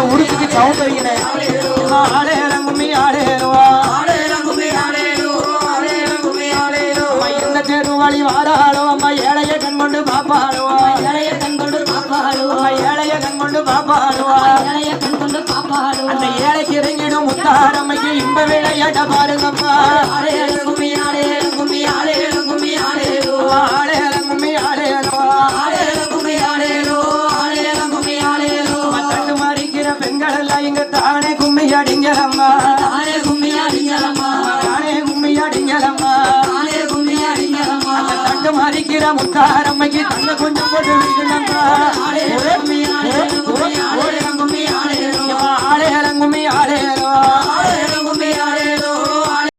உடுத்துக்கு sound வைக்கிறேன் என்ன தெருவாளி வாராளோ அம்மா ஏழைய கண் கொண்டு பாப்பாளுவா ஏழைய கண் கொண்டு பாப்பாளுவா ஏழைய கண் கொண்டு பாப்பாளுவா ஏழைய கண் கொண்டு பாப்பாளுவா அந்த ஏழைக்கு இறங்கிடும் முத்தாரம்மைக்கு இன்ப விளையாட்ட பாருங்கம்மா கும்மி ஆளே கும்மி ஆளே கும்மி ஆளே ஆளே கும்மி ஆளே ஆளே கும்மி ஆளே ஆளே கும்மி ஆளே தட்டு மாறிக்கிற பெண்கள் எல்லாம் இங்க தானே கும்மி அடிங்கலம்மா தானே கும்மி அடிங்கலம்மா தானே கும்மி அடிங்கலம்மா தானே கும்மி அடிங்கலம்மா தட்டு மாறிக்கிற முத்தாரம்மைக்கு தன்னை கொஞ்சம் போட்டு விடுங்கம்மா